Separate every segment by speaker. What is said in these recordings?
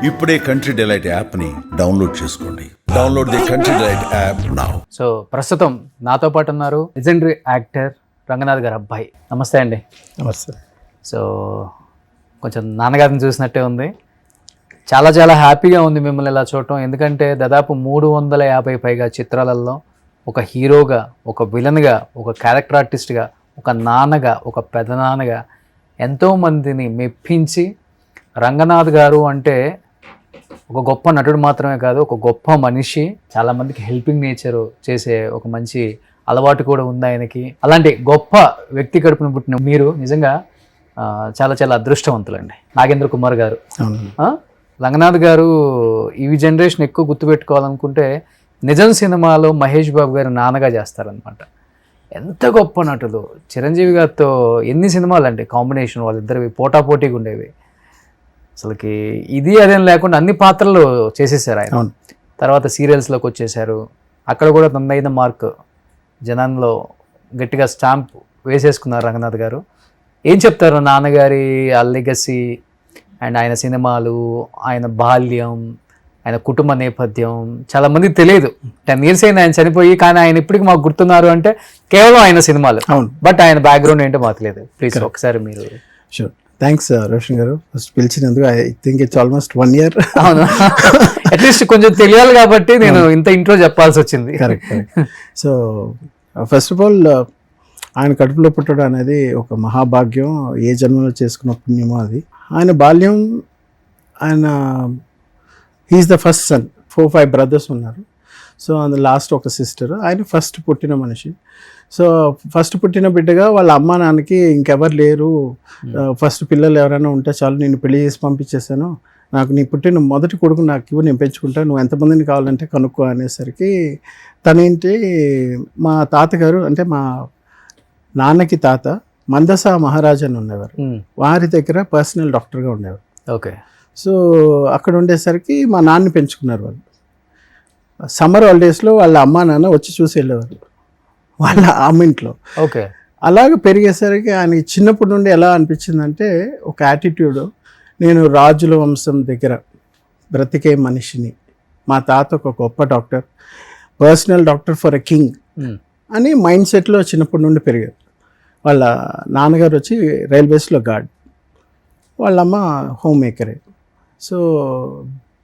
Speaker 1: ఇప్పుడే country delight యాప్ని download చేసుకోండి. Download the country delight app now.
Speaker 2: So ప్రస్తుతం నాతో పాటు ఉన్నారు లెజెండరీ యాక్టర్ రంగనాథ్ గారు అబ్బాయి. నమస్తే అండి.
Speaker 3: నమస్తే.
Speaker 2: సో కొంచెం నాన్నగారిని చూసినట్టే ఉంది. చాలా చాలా హ్యాపీగా ఉంది మిమ్మల్ని ఇలా చూడటం. ఎందుకంటే దాదాపు 350 పైగా చిత్రాలలో ఒక హీరోగా, ఒక విలన్గా, ఒక క్యారెక్టర్ ఆర్టిస్ట్గా, ఒక నాన్నగా, ఒక పెదనాన్నగా ఎంతోమందిని మెప్పించి రంగనాథ్ గారు అంటే ఒక గొప్ప నటుడు మాత్రమే కాదు, ఒక గొప్ప మనిషి. చాలామందికి హెల్పింగ్ నేచర్ చేసే ఒక మంచి అలవాటు కూడా ఉంది ఆయనకి. అలాంటి గొప్ప వ్యక్తి కడుపున పుట్టిన మీరు నిజంగా చాలా చాలా అదృష్టవంతులండి. నాగేంద్ర కుమార్ గారు, రంగనాథ్ గారు ఈ జనరేషన్ ఎక్కువ గుర్తుపెట్టుకోవాలనుకుంటే నిజం సినిమాలో మహేష్ బాబు గారు నాన్నగా చేస్తారనమాట. ఎంత గొప్ప నటులు. చిరంజీవి గారితో ఎన్ని సినిమాలు అండి కాంబినేషన్, వాళ్ళిద్దరివి పోటాపోటీగా ఉండేవి. అసలుకి ఇది అదేం లేకుండా అన్ని పాత్రలు చేసేసారు ఆయన. తర్వాత సీరియల్స్లోకి వచ్చేసారు. అక్కడ కూడా తొందైన మార్క్ జనంలో గట్టిగా స్టాంప్ వేసేసుకున్నారు రంగనాథ్ గారు. ఏం చెప్తారు నాన్నగారి ఆ లెగసీ అండ్ ఆయన సినిమాలు, ఆయన బాల్యం, ఆయన కుటుంబ నేపథ్యం చాలామందికి తెలియదు. 10 years అయింది ఆయన చనిపోయి, కానీ ఆయన ఇప్పటికి మాకు గుర్తున్నారు అంటే కేవలం ఆయన సినిమాలు. బట్ ఆయన బ్యాక్గ్రౌండ్ ఏంటో మాకు తెలియదు. ప్లీజ్ ఒకసారి మీరు.
Speaker 3: Sure. Thanks Roshan garu first పిలిచినందుకు. I think it's almost 1 year.
Speaker 2: అవును, అట్లీస్ట్ కొంచెం తెలియాలి కాబట్టి నేను ఇంత ఇంట్రో చెప్పాల్సి వచ్చింది.
Speaker 3: Correct. So first of all ఆయన కడుపులో పుట్టడం అనేది ఒక మహాభాగ్యం. ఏ జన్మలో చేసుకున్న పుణ్యమో అది. ఆయన బాల్యం, ఆయన he is the first son. 4-5 brothers ఉన్నారు. సో అందులో లాస్ట్ ఒక సిస్టర్. ఆయన ఫస్ట్ పుట్టిన మనిషి. సో ఫస్ట్ పుట్టిన బిడ్డగా వాళ్ళ అమ్మ నాన్నకి ఇంకెవరు లేరు, ఫస్ట్ పిల్లలు ఎవరైనా ఉంటే చాలు, నేను పెళ్లి చేసి పంపించేసాను, నాకు నీ పుట్టిన మొదటి కొడుకు నాకు ఇవ్వు, నేను పెంచుకుంటాను, నువ్వు ఎంతమందిని కావాలంటే కనుక్కో అనేసరికి తనేంటి, మా తాతగారు అంటే మా నాన్నకి తాత మందస మహారాజ్ అని ఉండేవారు. వారి దగ్గర పర్సనల్ డాక్టర్గా ఉండేవారు.
Speaker 2: ఓకే.
Speaker 3: సో అక్కడ ఉండేసరికి మా నాన్నని పెంచుకున్నారు వాళ్ళు. సమ్మర్ హాలిడేస్లో వాళ్ళ అమ్మా నాన్న వచ్చి చూసి వెళ్ళేవారు వాళ్ళ అమ్మింట్లో.
Speaker 2: ఓకే. అలాగ
Speaker 3: పెరిగేసరికి ఆయనకి చిన్నప్పటి నుండి ఎలా అనిపించిందంటే ఒక యాటిట్యూడ్, నేను రాజుల వంశం దగ్గర బ్రతికే మనిషిని, మా తాత ఒక గొప్ప doctor, personal doctor for a king అని మైండ్ సెట్లో చిన్నప్పటి నుండి పెరిగారు. వాళ్ళ నాన్నగారు వచ్చి రైల్వేస్లో గార్డ్, వాళ్ళమ్మ హోమ్ మేకరే. సో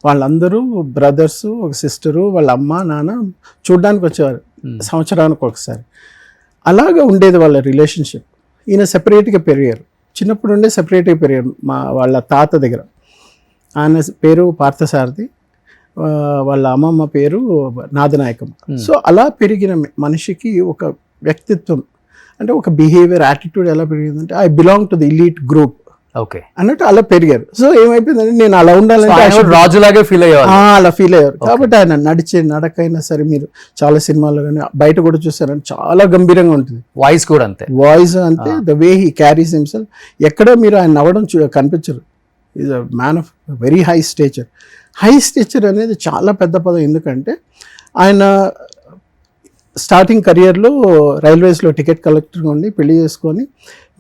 Speaker 3: వాళ్ళందరూ బ్రదర్స్, ఒక సిస్టరు, వాళ్ళ అమ్మ నాన్న చూడ్డానికి వచ్చేవారు సంవత్సరానికి ఒకసారి. అలాగా ఉండేది వాళ్ళ రిలేషన్షిప్. ఈయన సెపరేట్గా పెరిగారు, చిన్నప్పుడు ఉండే సెపరేట్గా పెరిగారు వాళ్ళ తాత దగ్గర. ఆయన పేరు పార్థసారథి, వాళ్ళ అమ్మమ్మ పేరు నాదనాయకమ్మ. సో అలా పెరిగిన మనిషికి ఒక వ్యక్తిత్వం అంటే ఒక బిహేవియర్, యాటిట్యూడ్ ఎలా పెరిగిందంటే I belong to the elite group
Speaker 2: okay
Speaker 3: అన్నట్టు అలా పెరిగారు. సో ఏమైపోయిందంటే నేను అలా ఉండాలంటే
Speaker 2: రాజులాగే ఫీల్ అయ్యారు,
Speaker 3: అలా ఫీల్ అయ్యారు. కాబట్టి ఆయన నడిచే నడకైనా సరే, మీరు చాలా సినిమాల్లో కానీ బయట కూడా చూసారని చాలా గంభీరంగా ఉంటుంది.
Speaker 2: వాయిస్ కూడా అంతే,
Speaker 3: వాయిస్ అంతే, the way he carries himself. ఎక్కడ మీరు ఆయన నవ్వడం కనిపించరు. Is a man of very high stature. High stature అనేది చాలా పెద్ద పదం. ఎందుకంటే ఆయన స్టార్టింగ్ కెరియర్లో రైల్వేస్లో టికెట్ కలెక్టర్గా ఉండి పెళ్లి చేసుకొని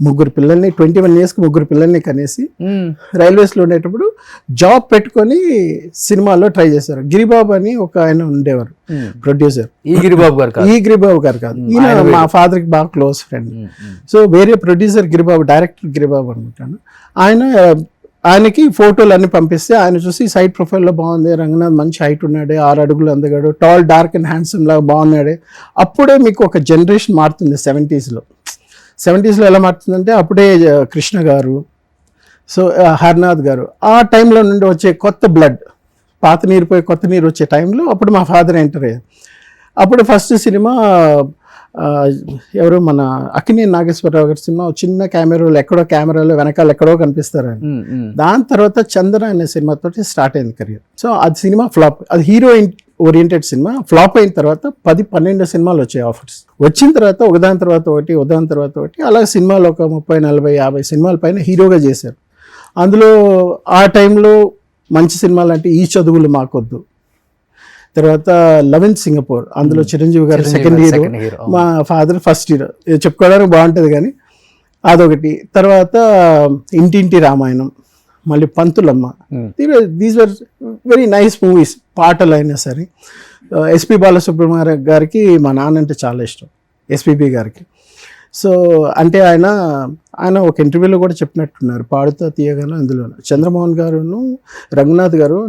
Speaker 3: 3 పిల్లల్ని 21 yearsకి 3 పిల్లల్ని కనేసి రైల్వేస్లో ఉండేటప్పుడు జాబ్ పెట్టుకొని సినిమాలో ట్రై చేశారు. గిరిబాబు అని ఒక ఆయన ఉండేవారు ప్రొడ్యూసర్.
Speaker 2: ఈ గిరిబాబు గారు కాదు,
Speaker 3: ఈయన మా ఫాదర్కి బాగా క్లోజ్ ఫ్రెండ్. సో వేరే ప్రొడ్యూసర్ గిరిబాబు, డైరెక్టర్ గిరిబాబు అనుకుంటాను. ఆయనకి ఫోటోలు అన్ని పంపిస్తే ఆయన చూసి సైడ్ ప్రొఫైల్లో బాగుంది, రంగనాథ్ మంచి హైట్ ఉన్నాడే, 6 అడుగులు అందగాడు, టాల్ డార్క్ అండ్ హ్యాండ్సమ్ లాగా బాగున్నాడే. అప్పుడే మీకు ఒక జనరేషన్ మారుతుంది 70s ఎలా మారుతుందంటే అప్పుడే కృష్ణ గారు, సో హర్నాథ్ గారు, ఆ టైంలో నుండి వచ్చే కొత్త బ్లడ్, పాత నీరు పోయి కొత్త నీరు వచ్చే టైంలో అప్పుడు మా ఫాదర్ ఎంటర్ అయ్యారు. అప్పుడు ఫస్ట్ సినిమా ఎవరు మన అక్కినేని నాగేశ్వరరావు గారి సినిమా, చిన్న కెమెరాలో వెనకాల ఎక్కడో కనిపిస్తారు ఆయన. దాని తర్వాత చంద్ర అనే సినిమాతో స్టార్ట్ అయింది కెరియర్. సో అది సినిమా ఫ్లాప్. అది హీరోయిన్ ఓరియంటెడ్ సినిమా. ఫ్లాప్ అయిన తర్వాత 10-12 సినిమాలు వచ్చాయి ఆఫర్స్. వచ్చిన తర్వాత ఒకదాని తర్వాత ఒకటి అలా సినిమాలు ఒక 30-40-50 సినిమాల పైన హీరోగా చేశారు. అందులో ఆ టైంలో మంచి సినిమాలు అంటే ఈ చదువులు మాకొద్దు, తర్వాత లవ్ ఇన్ సింగపూర్, అందులో చిరంజీవి గారు సెకండ్ హీరో, మా ఫాదర్ ఫస్ట్ హీరో. చెప్పుకోవడానికి బాగుంటుంది కానీ అదొకటి. తర్వాత ఇంటింటి రామాయణం, మళ్ళీ Panthulamma. These were very nice movies. పాటలు అయినా సరే. ఎస్పి బాలసుబ్రహ్మణ్యం గారికి మా నాన్న అంటే చాలా ఇష్టం, ఎస్పిబి గారికి. సో అంటే ఆయన ఒక ఇంటర్వ్యూలో కూడా చెప్పినట్టున్నారు, పాడుతా తీయగాను అందులో చంద్రమోహన్ గారును రంగనాథ్ గారు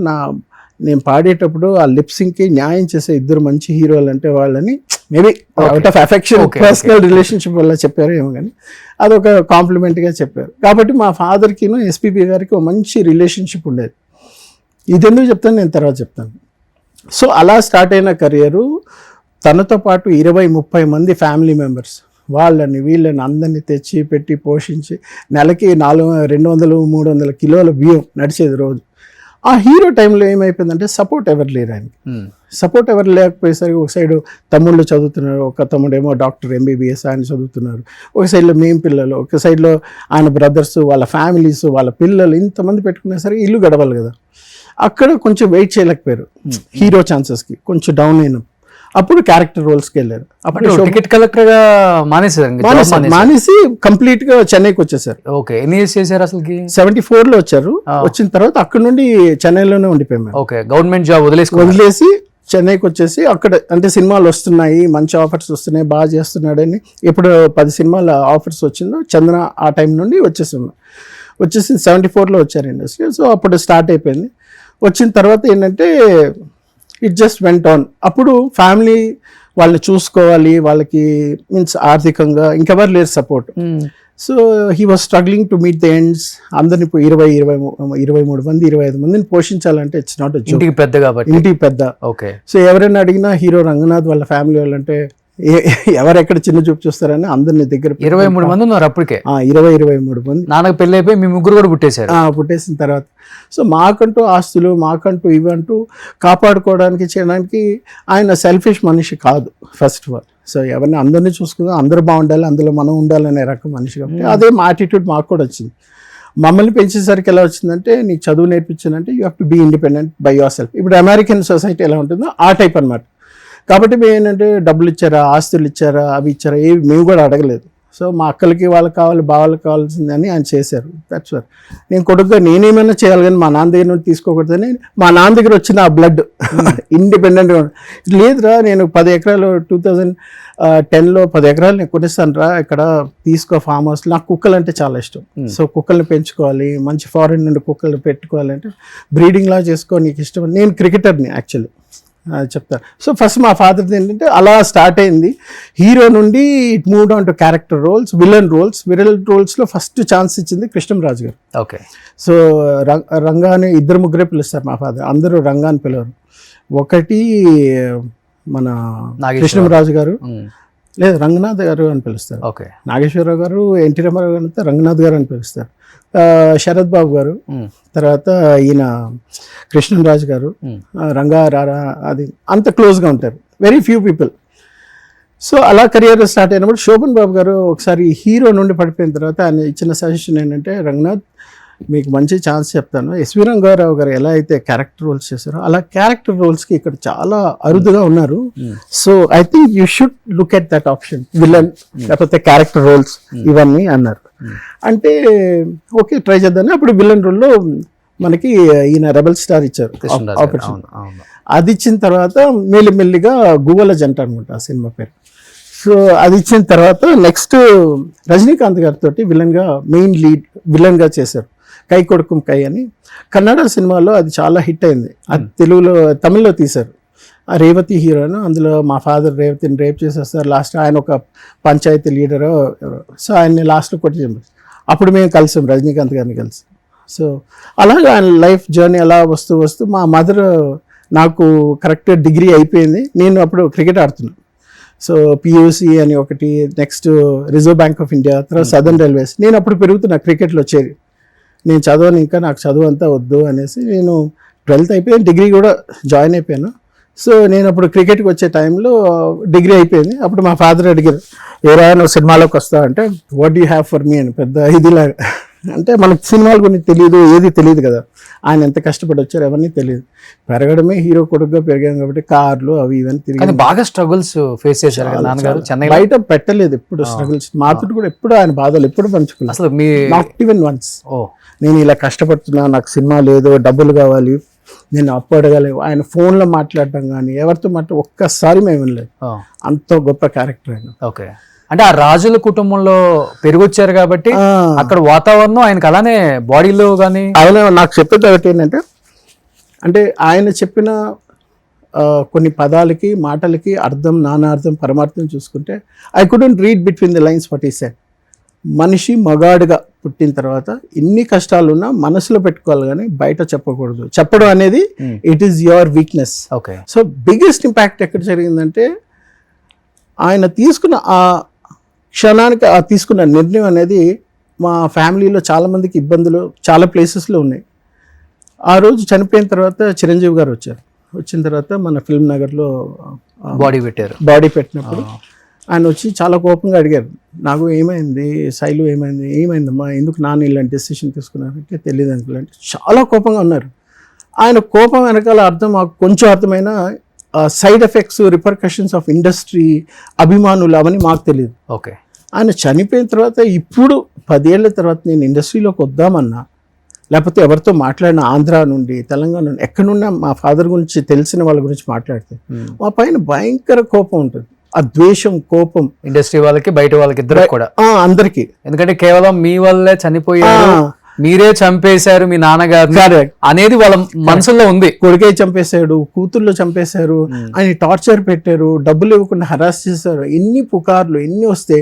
Speaker 3: నేను పాడేటప్పుడు ఆ లిప్సింగ్కి న్యాయం చేసే ఇద్దరు మంచి హీరోలు అంటే వాళ్ళని maybe out of affection, personal relationship వల్ల చెప్పారు ఏమో, కానీ అదొక కాంప్లిమెంట్గా చెప్పారు. కాబట్టి మా ఫాదర్కిను ఎస్పీబీ గారికి ఒక మంచి రిలేషన్షిప్ ఉండేది. ఇది ఎందుకు చెప్తాను నేను తర్వాత చెప్తాను. సో అలా స్టార్ట్ అయిన కెరియరు. తనతో పాటు 20-30 మంది ఫ్యామిలీ మెంబర్స్, వాళ్ళని వీళ్ళని అందరినీ తెచ్చి పెట్టి పోషించి నెలకి 200-300 కిలోల బియ్యం నడిచేది రోజు. ఆ హీరో టైంలో ఏమైపోయిందంటే సపోర్ట్ ఎవరు లేరు ఆయనకి. సపోర్ట్ ఎవరు లేకపోయేసరికి ఒక సైడు తమ్ముళ్ళు చదువుతున్నారు, ఒక తమ్ముడేమో డాక్టర్ MBBS ఆయన చదువుతున్నారు, ఒక సైడ్లో మేము పిల్లలు, ఒక సైడ్లో ఆయన బ్రదర్స్, వాళ్ళ ఫ్యామిలీస్, వాళ్ళ పిల్లలు, ఇంతమంది పెట్టుకునేసరికి ఇల్లు గడవాలి కదా. అక్కడ కొంచెం వెయిట్ చేయలేకపోయారు హీరో ఛాన్సెస్కి, కొంచెం డౌన్ అయినాం. అప్పుడు క్యారెక్టర్ రోల్స్కి వెళ్ళారు. అప్పుడు
Speaker 2: టికెట్ కలెక్టర్ గా
Speaker 3: మానేసి కంప్లీట్ గా చెన్నైకి వచ్చేసారు.
Speaker 2: ఓకే, ఎన్ని ఇయర్స్ చేశారు అసలుకి?
Speaker 3: 74లో వచ్చారు. వచ్చిన తర్వాత అక్కడ నుండి చెన్నైలోనే ఉండిపోయాము.
Speaker 2: ఓకే, గవర్నమెంట్ జాబ్
Speaker 3: వదిలేసి చెన్నైకి వచ్చేసి అక్కడ అంటే సినిమాలు వస్తున్నాయి, మంచి ఆఫర్స్ వస్తున్నాయి, బాగా చేస్తున్నాడని ఎప్పుడు 10 సినిమాల ఆఫర్స్ వచ్చిందో చంద్ర ఆ టైం నుండి వచ్చేసి 74లో వచ్చారు ఇండస్ట్రీ. సో అప్పుడు స్టార్ట్ అయిపోయింది. వచ్చిన తర్వాత ఏంటంటే ఇట్ జస్ట్ వెంట్ ఆన్. అప్పుడు ఫ్యామిలీ వాళ్ళని చూసుకోవాలి, వాళ్ళకి మీన్స్ ఆర్థికంగా ఇంకెవరు లేరు support. So he was struggling to meet the ends. అందరిని 23 మంది 25 మందిని పోషించాలంటే ఇట్స్ నాట్
Speaker 2: ఇంటికి పెద్ద కాబట్టి,
Speaker 3: ఇంటికి పెద్ద.
Speaker 2: ఓకే.
Speaker 3: సో ఎవరైనా అడిగినా హీరో రంగనాథ్ వాళ్ళ ఫ్యామిలీ వాళ్ళంటే ఎవరెక్కడ చిన్న చూపు చూస్తారని అందరిని దగ్గర
Speaker 2: 23 మంది ఉన్నారు అప్పటికే.
Speaker 3: 23 మంది.
Speaker 2: నాన్నకు పెళ్ళి అయిపోయి మీ ముగ్గురు కూడా పుట్టేశారు.
Speaker 3: పుట్టేసిన తర్వాత సో మాకంటూ ఆస్తులు, మాకంటూ ఇవంటూ కాపాడుకోవడానికి చేయడానికి ఆయన సెల్ఫిష్ మనిషి కాదు ఫస్ట్ ఆఫ్ ఆల్. సో ఎవరిని అందరినీ చూసుకుందాం, అందరూ బాగుండాలి, అందులో మనం ఉండాలనే రకం మనిషి కాబట్టి అదే మా యాటిట్యూడ్ మాకు కూడా వచ్చింది. మమ్మల్ని పెంచేసరికి ఎలా వచ్చిందంటే, నీకు చదువు నేర్పించానంటే you have to be independent by yourself. ఇప్పుడు అమెరికన్ సొసైటీ ఎలా ఉంటుందో ఆ టైప్ అనమాట. కాబట్టి మేము ఏంటంటే డబ్బులు ఇచ్చారా, ఆస్తులు ఇచ్చారా, అవి ఇచ్చారా, ఏవి మేము కూడా అడగలేదు. సో మా అక్కలకి వాళ్ళకి కావాలి, బావాళ్ళకి కావాల్సిందని ఆయన చేశారు. దట్స్ వర్. నేను కొడుకుగా నేనేమైనా చేయాలి కానీ మా నాన్న దగ్గర నుండి తీసుకోకూడదని మా నాన్న దగ్గర వచ్చిన ఆ బ్లడ్ ఇండిపెండెంట్గా లేదురా, నేను 10 ఎకరాలు 2010లో 10 ఎకరాలు నేను కొనిస్తాను రా, ఇక్కడ తీసుకో ఫామ్ హౌస్. నాకు కుక్కలు అంటే చాలా ఇష్టం. సో కుక్కల్ని పెంచుకోవాలి, మంచి ఫారిన్ నుండి కుక్కల్ని పెట్టుకోవాలంటే బ్రీడింగ్ లా చేసుకో, నీకు ఇష్టం. నేను క్రికెటర్ని యాక్చువల్లీ చెప్తాను. సో ఫస్ట్ మా ఫాదర్ది ఏంటంటే అలా స్టార్ట్ అయింది. హీరో నుండి it moved on to character roles, villain రోల్స్లో ఫస్ట్ ఛాన్స్ ఇచ్చింది కృష్ణంరాజు గారు.
Speaker 2: ఓకే.
Speaker 3: సో రంగాని 2-3 పిలుస్తారు మా ఫాదర్, అందరూ రంగాని పిలవరు. ఒకటి మన కృష్ణంరాజు గారు, లేదు రంగనాథ్ గారు అని పిలుస్తారు.
Speaker 2: ఓకే.
Speaker 3: నాగేశ్వరరావు గారు, ఎన్టీ రామారావు గారు అంతా రంగనాథ్ గారు అని పిలుస్తారు. శరత్ బాబు గారు, తర్వాత ఈయన కృష్ణరాజు గారు, రంగా రారా, అది అంత క్లోజ్గా ఉంటారు. Very few people. సో అలా కెరియర్ స్టార్ట్ అయినప్పుడు శోభన్ బాబు గారు ఒకసారి హీరో నుండి పడిపోయిన తర్వాత ఆయన ఇచ్చిన సజెషన్ ఏంటంటే, రంగనాథ్ మీకు మంచి ఛాన్స్ చెప్తాను, ఎస్వి రంగారావు గారు ఎలా అయితే క్యారెక్టర్ రోల్స్ చేశారో అలా క్యారెక్టర్ రోల్స్కి ఇక్కడ చాలా అరుదుగా ఉన్నారు. So I think you should look at that option, villain లేకపోతే క్యారెక్టర్ రోల్స్ ఇవన్నీ అన్నారు. అంటే ఓకే ట్రై చేద్దామని అప్పుడు విలన్ రోల్లో మనకి ఈయన రెబల్ స్టార్ ఇచ్చారు ఆపర్చునిటీ. అది ఇచ్చిన తర్వాత మెల్లిమెల్లిగా గువ్వల జంట అనుకుంటా ఆ సినిమా పేరు. సో అది ఇచ్చిన తర్వాత నెక్స్ట్ రజనీకాంత్ గారితో విలన్గా మెయిన్ లీడ్ విలన్గా చేశారు. కై కొడుకుం కై అని కన్నడ సినిమాలో అది చాలా హిట్ అయింది. అది తమిళ్లో తీశారు. ఆ రేవతి హీరోను, అందులో మా ఫాదర్ రేవతిని రేప్ చేసేస్తారు. లాస్ట్ ఆయన ఒక పంచాయతీ లీడరు. సో ఆయన్ని లాస్ట్లో కొట్టి చంపారు. అప్పుడు మేము కలిసాం రజనీకాంత్ గారిని కలిసి. సో అలాగే ఆయన లైఫ్ జర్నీ అలా వస్తూ మా మదర్, నాకు కరెక్ట్ డిగ్రీ అయిపోయింది, నేను అప్పుడు క్రికెట్ ఆడుతున్నాను. సో పియూసి అని ఒకటి, next reserve bank of India, తర్వాత సదర్న్ రైల్వేస్. నేను అప్పుడు పెరుగుతున్నా క్రికెట్లో చేరి. నేను చదవను, ఇంకా నాకు చదువు అంతా వద్దు అనేసి నేను 12th అయిపోయింది, డిగ్రీ కూడా జాయిన్ అయిపోయాను. సో నేను అప్పుడు క్రికెట్కి వచ్చే టైంలో డిగ్రీ అయిపోయింది. అప్పుడు మా ఫాదర్ అడిగారు, ఏరా నువ్వు సినిమాలోకి వస్తావు అంటే, what do have for me అని పెద్ద ఇదిలాగా. అంటే మనకు సినిమాల గురించి తెలియదు, ఏది తెలియదు కదా, ఆయన ఎంత కష్టపడి వచ్చారు ఎవరిని తెలియదు. పెరగడమే హీరో కొడుకుగా పెరిగాం కాబట్టి కార్లు అవి ఇవన్నీ తిరిగి
Speaker 2: బాగా స్ట్రగుల్స్ ఫేస్ చేశారు నాన్నగారు. చెన్నై
Speaker 3: బయట పెట్టలేదు ఎప్పుడు స్ట్రగుల్స్. మాతృడు కూడా ఎప్పుడు ఆయన బాధలు ఎప్పుడు పంచుకోలేదు, అసలు నాట్ ఈవెన్ వన్స్. నేను ఇలా కష్టపడుతున్నా, నాకు సినిమా లేదు, డబ్బులు కావాలి, నేను అప్పు అడగాలి. ఆయన ఫోన్లో మాట్లాడడం కానీ ఎవరితో ఒక్కసారి మేము వినలేదు. అంత గొప్ప క్యారెక్టర్ ఆయన.
Speaker 2: ఓకే, అంటే ఆ రాజుల కుటుంబంలో పెరిగొచ్చారు కాబట్టి అక్కడ వాతావరణం ఆయనకు అలానే బాడీలో కానీ.
Speaker 3: అవును, నాకు చెప్పేది ఒకటి ఏంటంటే, అంటే ఆయన చెప్పిన కొన్ని పదాలకి మాటలకి అర్థం, నానార్థం, పరమార్థం చూసుకుంటే I couldn't read between the lines what he said. మనిషి మగాడుగా పుట్టిన తర్వాత ఎన్ని కష్టాలున్నా మనసులో పెట్టుకోవాలి కానీ బయట చెప్పకూడదు. చెప్పడం అనేది it is your weakness.
Speaker 2: Okay,
Speaker 3: so biggest impact ఎక్కడ జరిగిందంటే, ఆయన తీసుకున్న ఆ క్షణానికి ఆ తీసుకున్న నిర్ణయం అనేది మా ఫ్యామిలీలో చాలామందికి ఇబ్బందులు చాలా ప్లేసెస్లో ఉన్నాయి. ఆ రోజు చనిపోయిన తర్వాత చిరంజీవి గారు వచ్చారు. వచ్చిన తర్వాత మన ఫిల్మ్ నగర్లో బాడీ పెట్టినప్పుడు ఆయన వచ్చి చాలా కోపంగా అడిగారు, నాకు ఏమైంది శైలు, ఏమైందమ్మా, ఎందుకు నాన్న ఇలాంటి డెసిషన్ తీసుకున్నారంటే తెలియదు అంకుల్ అంటే చాలా కోపంగా ఉన్నారు. ఆయన కోపం వెనకాల అర్థం మాకు కొంచెం అర్థమైన side effects, repercussions of industry, అభిమానులు అవన్నీ మాకు తెలియదు.
Speaker 2: ఓకే,
Speaker 3: ఆయన చనిపోయిన తర్వాత ఇప్పుడు 10 ఏళ్ల తర్వాత నేను ఇండస్ట్రీలోకి వద్దామన్నా, లేకపోతే ఎవరితో మాట్లాడిన ఆంధ్ర నుండి, తెలంగాణ నుండి, ఎక్కడున్నా మా ఫాదర్ గురించి తెలిసిన వాళ్ళ గురించి మాట్లాడితే మా పైన భయంకర కోపం ఉంటుంది. ఆ ద్వేషం, కోపం
Speaker 2: ఇండస్ట్రీ వాళ్ళకి బయట వాళ్ళకి ఇద్దరు కూడా,
Speaker 3: అందరికి.
Speaker 2: ఎందుకంటే కేవలం మీ వల్లే చనిపోయారు, మీరే చంపేశారు మీ నాన్నగారు అనేది వాళ్ళ మనసులో ఉంది.
Speaker 3: కొడుకే చంపేశాడు, కూతుర్లో చంపేశారు, ఆయన టార్చర్ పెట్టారు, డబ్బులు ఇవ్వకుండా హరాస్ చేశారు, ఎన్ని పుకార్లు ఎన్ని వస్తే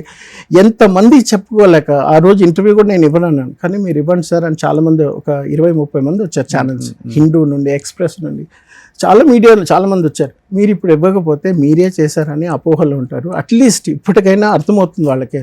Speaker 3: ఎంతమంది చెప్పుకోలేక ఆ రోజు ఇంటర్వ్యూ కూడా నేను ఇవ్వనన్నాను. కానీ మీరు ఇవ్వండి సార్ అని చాలామంది, ఒక 20-30 మంది వచ్చారు ఛానల్స్, హిందూ నుండి, ఎక్స్ప్రెస్ నుండి, చాలా మీడియాలో చాలామంది వచ్చారు. మీరు ఇప్పుడు ఇవ్వకపోతే మీరే చేశారని అపోహలు ఉంటారు, అట్లీస్ట్ ఇప్పటికైనా అర్థమవుతుంది వాళ్ళకి.